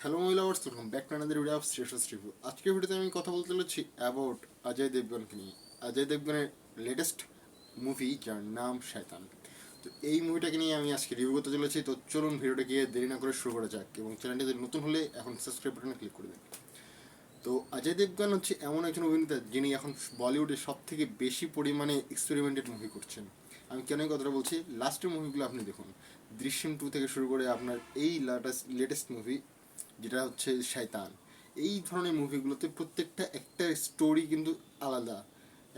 Hello lovers, welcome back to another video of শ্রেষ্ঠ review. আজকের ভিডিওতে আমি কথা বলতে চলেছি অ্যাবাউট অজয় দেবগনকে নিয়ে। অজয় দেবগনের লেটেস্ট মুভি যার নাম শয়তান। তো এই মুভিটাকে নিয়ে আমি আজকে রিভিউ করতে চলেছি। তো চলুন ভিডিওটাকে দেরি না করে শুরু করা যাক, এবং চ্যানেলটি যদি নতুন হলে এখন সাবস্ক্রাইব বাটনে ক্লিক করে দিন। তো অজয় দেবগন হচ্ছে এমন একজন অভিনেতা যিনি এখন বলিউডে সব থেকে বেশি পরিমাণে এক্সপেরিমেন্টেড মুভি করছেন। আমি কেন এই কথাটা বলছি, লাস্টের মুভিগুলো আপনি দেখুন, দৃশ্যম 2 থেকে শুরু করে আপনার এই লেটেস্ট মুভি যেটা হচ্ছে শয়তান। এই ধরনের মুভিগুলোতে প্রত্যেকটা একটা স্টোরি কিন্তু আলাদা,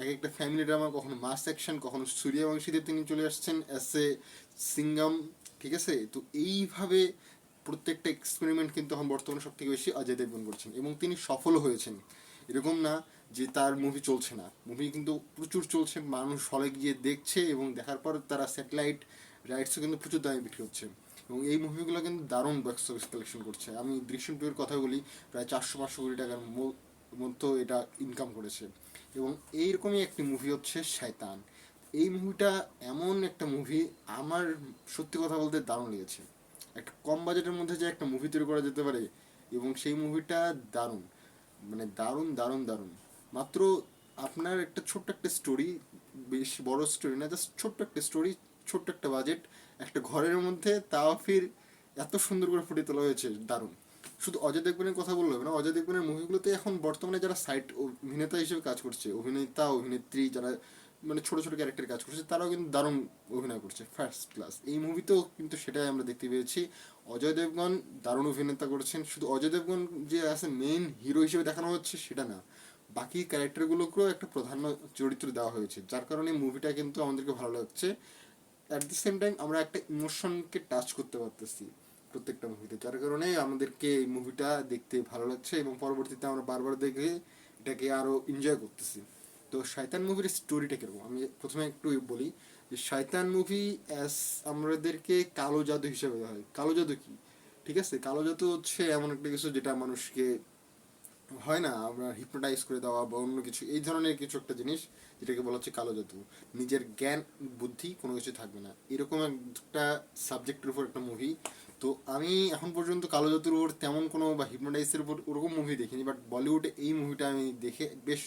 এক একটা ফ্যামিলি ড্রামা, কখনো মাস অ্যাকশন, কখনো সূর্যবংশীতে তিনি চলে আসছেন অ্যাজ এ সিঙ্গাম। ঠিক আছে, তো এইভাবে প্রত্যেকটা এক্সপেরিমেন্ট কিন্তু এখন বর্তমানে সব থেকে বেশি অজয় দেবগন করছেন, এবং তিনি সফল হয়েছেন। এরকম না যে তার মুভি চলছে না, মুভি কিন্তু প্রচুর চলছে, মানুষ হলে গিয়ে দেখছে, এবং দেখার পর তারা স্যাটেলাইট রাইটসও কিন্তু প্রচুর দামে বিক্রি হচ্ছে। এবং এই মুভিগুলো কিন্তু দারুণ বক্স অফিস কালেকশন করছে। আমি দৃশ্যম 2 এর কথা বলি, প্রায় 400-500 কোটি টাকার মতো এটা ইনকাম করেছে। এবং এইরকমই একটি মুভি হচ্ছে শয়তান। এই মুভিটা এমন একটা মুভি, আমার সত্যি কথা বলতে দারুণ লেগেছে। একটা কম বাজেটের মধ্যে যে একটা মুভি তৈরি করা যেতে পারে, এবং সেই মুভিটা দারুণ, মানে দারুণ দারুণ দারুণ। মাত্র আপনার একটা ছোট্ট একটা স্টোরি, বেশ বড় স্টোরি না, জাস্ট ছোট্ট একটা স্টোরি, ছোট্ট একটা বাজেট, একটা ঘরের মধ্যে, তাও ফির এত সুন্দর করে ফুটিয়ে তোলা হয়েছে, দারুণ। শুধু অজয় দেবগনের কথা বললে হবে না, অজয় দেবগনের মুভিগুলোতে এখন বর্তমানে যারা সাইড অভিনেতা হিসেবে কাজ করছে, অভিনেতা অভিনেত্রী যারা মানে ছোট ছোট ক্যারেক্টারে কাজ করছে, তারাও কিন্তু দারুণ অভিনয় করছে, ফার্স্ট ক্লাস। এই মুভিতেও কিন্তু সেটাই আমরা দেখতে পেয়েছি। অজয় দেবগন দারুণ অভিনেতা করেছেন। শুধু অজয় দেবগন যে আছে মেইন হিরো হিসেবে দেখানো হচ্ছে সেটা না, বাকি ক্যারেক্টারগুলোকেও একটা প্রধান চরিত্র দেওয়া হয়েছে, যার কারণে মুভিটা কিন্তু আমাদেরকে ভালো লাগছে। অ্যাট দ্য সেম টাইম আমরা একটা ইমোশনকে টাচ করতে পারতেছি প্রত্যেকটা মুভিতে, যার কারণে আমাদেরকে এই মুভিটা দেখতে ভালো লাগছে, এবং পরবর্তীতে আমরা বারবার দেখে এটাকে আরও এনজয় করতেছি। তো শয়তান মুভির স্টোরিটা কীরকম আমি প্রথমে একটু বলি, যে শয়তান মুভি অ্যাজ আমাদেরকে কালো জাদু হিসেবে দেওয়া হয়। কালো জাদু কি? ঠিক আছে, কালো জাদু হচ্ছে এমন একটা কিছু যেটা মানুষকে, হয় না, আমরা হিপনোটাইজ করে দেওয়া বা অন্য কিছু, এই ধরনের কিছু একটা জিনিস যেটাকে বলা হচ্ছে কালো জাদু। নিজের জ্ঞান বুদ্ধি কোনো কিছু থাকবে না, এরকম একটা সাবজেক্টের উপর একটা মুভি। তো আমি এখন পর্যন্ত কালো জাদুর উপর তেমন কোনো, বা হিপনোটাইজের উপর ওরকম মুভি দেখিনি, বাট বলিউডে এই মুভিটা আমি দেখে বেশ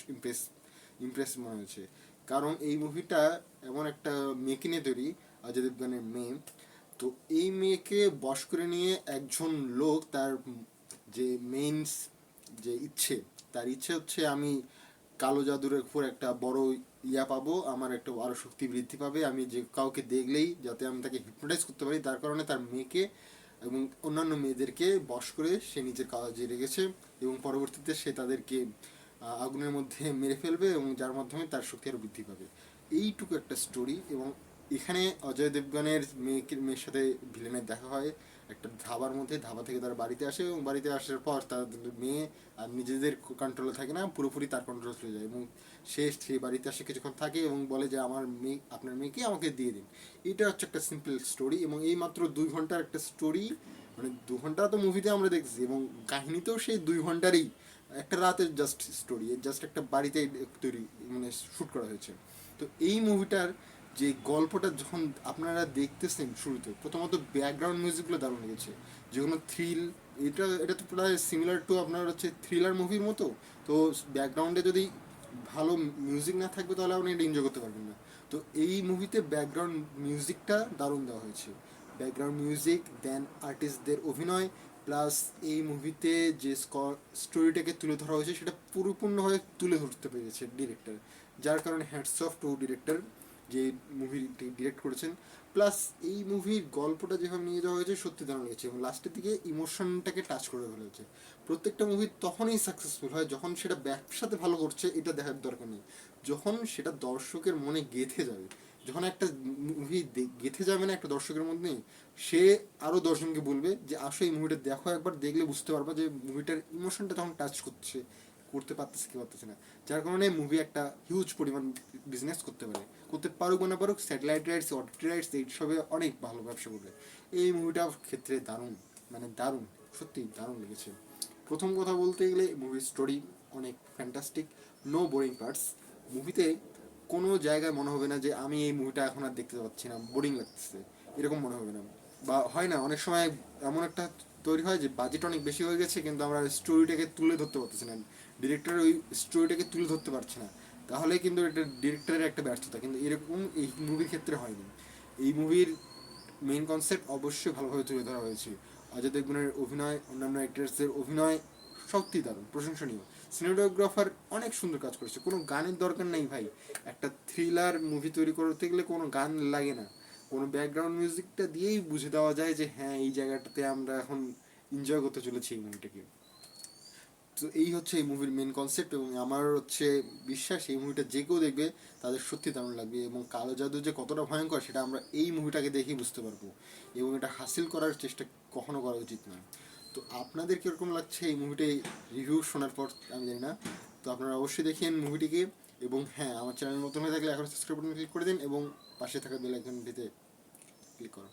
ইমপ্রেস মনে হয়েছে। কারণ এই মুভিটা এমন একটা মেয়েকে নিয়ে তৈরি, অজয় দেবগানের মেয়ে। তো এই মেয়েকে বশ করে নিয়ে একজন লোক, তার যে মেইনস যে ইচ্ছে, তার ইচ্ছে হচ্ছে আমি কালো জাদুর উপর একটা বড় ইয়া পাবো, আমার একটা আরো শক্তি বৃদ্ধি পাবে, আমি যে কাউকে দেখলেই যাতে আমি তাকে হিপনোটাইজ করতে পারি। তার কারণে তার মেয়েকে এবং অন্যান্য মেয়েদেরকে বশ করে সে নিজের কাজে রেখেছে, এবং পরবর্তীতে সে তাদেরকে আগুনের মধ্যে মেরে ফেলবে, এবং যার মাধ্যমে তার শক্তি আরও বৃদ্ধি পাবে। এইটুকু একটা স্টোরি। এবং এখানে অজয় দেবগনের মেয়ের সাথে ভিলেনের দেখা হয় একটা ধাবার মধ্যে। ধাবা থেকে তার বাড়িতে আসে, এবং বাড়িতে আসার পর তার মেয়ে আর নিজেদের কন্ট্রোলে থাকে না, পুরোপুরি তার কন্ট্রোলে চলে যায়, এবং সে সেই বাড়িতে আসে কিছুক্ষণ থাকে এবং বলে যে আমার মেয়ে, আপনার মেয়েকে আমাকে দিয়ে দিন। এটা হচ্ছে একটা সিম্পল স্টোরি, এবং এই মাত্র 2 ঘন্টার একটা স্টোরি। মানে 2 ঘন্টা তো মুভিতে আমরা দেখছি, এবং কাহিনীতেও সেই 2 ঘন্টারই একটা রাতের জাস্ট স্টোরি, জাস্ট একটা বাড়িতে তৈরি, মানে শ্যুট করা হয়েছে। তো এই মুভিটার যে গল্পটা যখন আপনারা দেখতেছেন, শুরুতে প্রথমত ব্যাকগ্রাউন্ড মিউজিকগুলো দারুণ লেগেছে, যেগুলো থ্রিল, এটা তো প্রায় সিমিলার টু আপনার হচ্ছে থ্রিলার মুভির মতো। তো ব্যাকগ্রাউন্ডে যদি ভালো মিউজিক না থাকবে তাহলে আপনি এটা এনজয় করতে পারবেন না। তো এই মুভিতে ব্যাকগ্রাউন্ড মিউজিকটা দারুণ দেওয়া হয়েছে। ব্যাকগ্রাউন্ড মিউজিক, দেন আর্টিস্টদের অভিনয়, প্লাস এই মুভিতে যে স্টোরিটাকে তুলে ধরা হয়েছে সেটা পরিপূর্ণভাবে তুলে ধরতে পেরেছে ডিরেক্টর, যার কারণে হ্যাটস অফ টু ডিরেক্টর যে মুভিটি ডিরেক্ট করেছেন। প্লাস এই মুভির গল্পটা যেভাবে নিয়ে যাওয়া হয়েছে সত্যি দারুণ লেগেছে, এবং লাস্টের দিকে ইমোশনটাকে টাচ করে ফেলেছে। প্রত্যেকটা মুভি তখনই সাকসেসফুল হয় যখন সেটা ব্যবসাতে ভালো করছে, এটা দেখার দরকার নেই, যখন সেটা দর্শকের মনে গেঁথে যাবে। যখন একটা মুভি গেঁথে যাবে না একটা দর্শকের মধ্যে, সে আরও দর্শককে বলবে যে আসো এই মুভিটা দেখো, একবার দেখলে বুঝতে পারবা যে মুভিটার ইমোশনটা তখন টাচ করতে পারতেছে কি পারতেছে না। যার কারণে মুভি একটা হিউজ পরিমাণ বিজনেস করতে পারে, করতে পারুক বা না পারুক, স্যাটেলাইট রাইটস, ওটিটি রাইটস, এইসবে অনেক ভালো ব্যবসা করবে। এই মুভিটার ক্ষেত্রে দারুণ, মানে দারুণ, সত্যি দারুণ লেগেছে। প্রথম কথা বলতে গেলে মুভির স্টোরি অনেক ফ্যান্টাস্টিক, নো বোরিং পার্টস। মুভিতে কোনো জায়গায় মনে হবে না যে আমি এই মুভিটা এখন আর দেখতে পাচ্ছি না, বোরিং লাগতেছে, এরকম মনে হবে না। বা হয় না অনেক সময় এমন একটা তৈরি হয় যে বাজেট অনেক বেশি হয়ে গেছে কিন্তু আমরা স্টোরিটাকে তুলে ধরতে পারতেছি না, ডিরেক্টর ওই স্টোরিটাকে তুলে ধরতে পারছে না, তাহলে কিন্তু এটা ডিরেক্টরের একটা ব্যর্থতা। কিন্তু এরকম এই মুভির ক্ষেত্রে হয়নি। এই মুভির মেইন কনসেপ্ট অবশ্যই ভালোভাবে তুলে ধরা হয়েছে। অজয় দেবগনের অভিনয়, অন্যান্য অ্যাক্টার্সদের অভিনয় সত্যি দারুণ, প্রশংসনীয়। সিনেমাটোগ্রাফার অনেক সুন্দর কাজ করেছে, কোনো গানের দরকার নেই ভাই। একটা থ্রিলার মুভি তৈরি করতে গেলে কোনো গান লাগে না, কোনো ব্যাকগ্রাউন্ড মিউজিকটা দিয়েই বুঝে দেওয়া যায় যে হ্যাঁ এই জায়গাটাতে আমরা এখন এনজয় করতে চলেছি এই মুভিটাকে। তো এই হচ্ছে এই মুভির মেন কনসেপ্ট, এবং আমার হচ্ছে বিশ্বাস এই মুভিটা যে কেউ দেখবে তাদের সত্যি দারুণ লাগবে। এবং কালো জাদু যে কতটা ভয়ঙ্কর সেটা আমরা এই মুভিটাকে দেখেই বুঝতে পারবো, এবং এটা হাসিল করার চেষ্টা কখনো করা উচিত নয়। তো আপনাদের কীরকম লাগছে এই মুভিটাই রিভিউ শোনার পর আমি জানি না। তো আপনারা অবশ্যই দেখেন মুভিটিকে, এবং হ্যাঁ আমার চ্যানেল নতুন হয়ে থাকলে এখন সাবস্ক্রাইব বাটন ক্লিক করে দিন এবং পাশে থাকা বেল আইকনটিতে ক্লিক করুন।